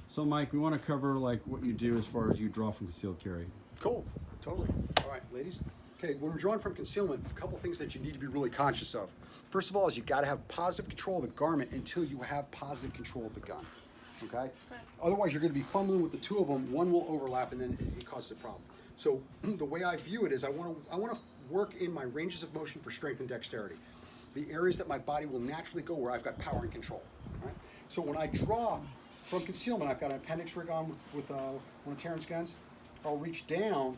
So Mike, we want to cover like what you do as far as you draw from concealed carry. Cool, totally. All right, ladies. Okay, when we're drawing from concealment, a couple things that you need to be really conscious of. First of all is you got to have positive control of the garment until you have positive control of the gun. Okay? Right. Otherwise, you're going to be fumbling with the two of them. One will overlap, and then it causes a problem. So the way I view it is I want to work in my ranges of motion for strength and dexterity, the areas that my body will naturally go where I've got power and control. Right? So when I draw from concealment, I've got an appendix rig on with one of Terrance's guns. I'll reach down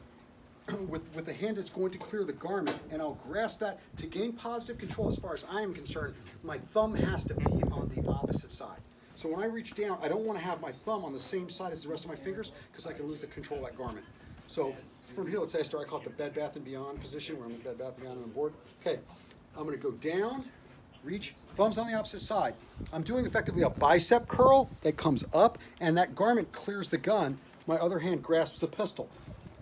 with the hand that's going to clear the garment, and I'll grasp that to gain positive control. As far as I am concerned, my thumb has to be on the opposite side. So when I reach down, I don't want to have my thumb on the same side as the rest of my fingers because I can lose the control of that garment. So from here, let's say I call it the Bed Bath & Beyond position, where I'm in Bed Bath & Beyond on the board. Okay, I'm going to go down, reach, thumbs on the opposite side. I'm doing effectively a bicep curl that comes up, and that garment clears the gun. My other hand grasps the pistol.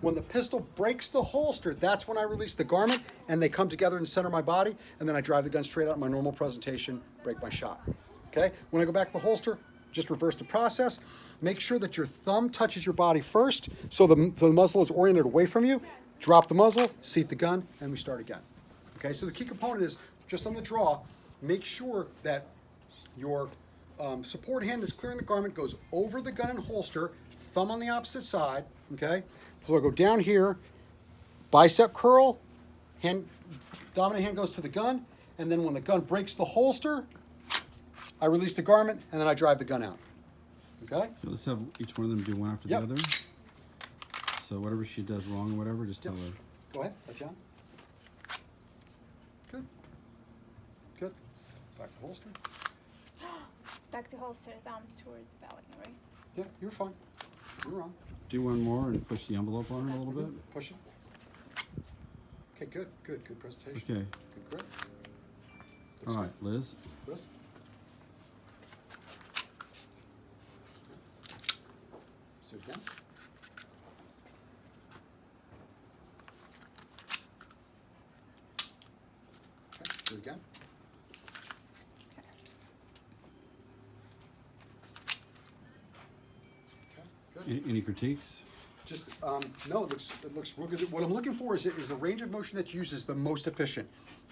When the pistol breaks the holster, that's when I release the garment, and they come together in the center of my body, and then I drive the gun straight out in my normal presentation, break my shot. Okay? When I go back to the holster, just reverse the process. Make sure that your thumb touches your body first, so the muzzle is oriented away from you. Drop the muzzle, seat the gun, and we start again. Okay? So the key component is, just on the draw, make sure that your support hand that's clearing the garment goes over the gun and holster, thumb on the opposite side, okay? So I go down here, bicep curl, dominant hand goes to the gun, and then when the gun breaks the holster, I release the garment, and then I drive the gun out, okay? So let's have each one of them do one after Yep. the other. So whatever she does wrong or whatever, just tell her. Go ahead, Tetiana. Good. Good. Back to the holster. Back to holster, thumb towards balcony, right? Yeah, you're fine. You're on. Do one more and push the envelope on her a little bit. Push it. Okay, good, good, good presentation. Okay. Good grip. All right, Liz. Liz? Let's do it again. Okay, do it again. Okay, good. Any critiques? Just, no, it looks real good. What I'm looking for is a range of motion that's used is the most efficient,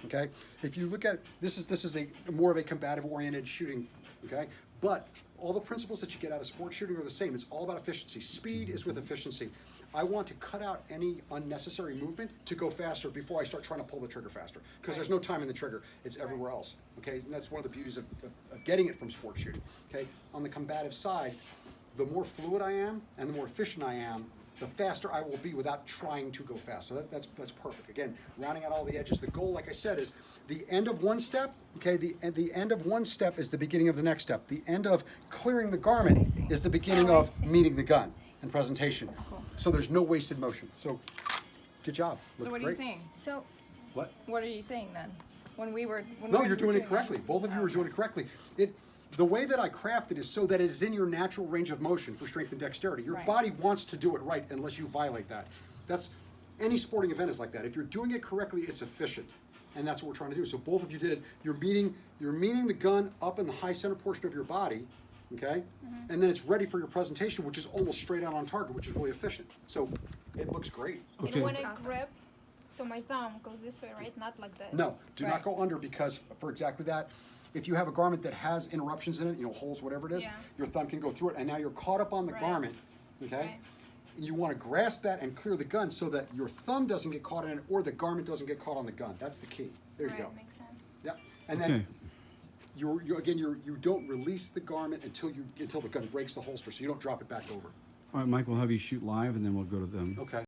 okay? If you look at, this is a more of a combative-oriented shooting, okay? But all the principles that you get out of sports shooting are the same. It's all about efficiency. Speed is with efficiency. I want to cut out any unnecessary movement to go faster before I start trying to pull the trigger faster, because there's no time in the trigger. It's everywhere else, okay? And that's one of the beauties of getting it from sports shooting, okay? On the combative side, the more fluid I am and the more efficient I am, the faster I will be without trying to go fast. So that's perfect. Again, rounding out all the edges. The goal, like I said, is the end of one step. Okay, the end of one step is the beginning of the next step. The end of clearing the garment is the beginning of meeting the gun and presentation. Cool. So there's no wasted motion. So good job. So Looked what are great. you saying? So, What? What are you saying then? When we were No, you're doing it correctly. Both of you are doing it correctly. The way that I crafted is so that it is in your natural range of motion for strength and dexterity. Your Right. body wants to do it right unless you violate that. That's any sporting event is like that. If you're doing it correctly, it's efficient. And that's what we're trying to do. So both of you did it. You're meeting the gun up in the high center portion of your body, okay? And then it's ready for your presentation, which is almost straight out on target, which is really efficient. So it looks great. Okay. and when I Awesome. grip, so my thumb goes this way, right? Not like this. No, do not Right. go under, because for exactly that, if you have a garment that has interruptions in it, holes, whatever it is, Yeah. your thumb can go through it, and now you're caught up on the Right. garment, okay? Right. You want to grasp that and clear the gun so that your thumb doesn't get caught in it or the garment doesn't get caught on the gun. That's the key. There you Right, go. makes sense. Yeah, and Okay. then you don't release the garment until the gun breaks the holster, so you don't drop it back over. All right, Mike, we'll have you shoot live and then we'll go to them. Okay.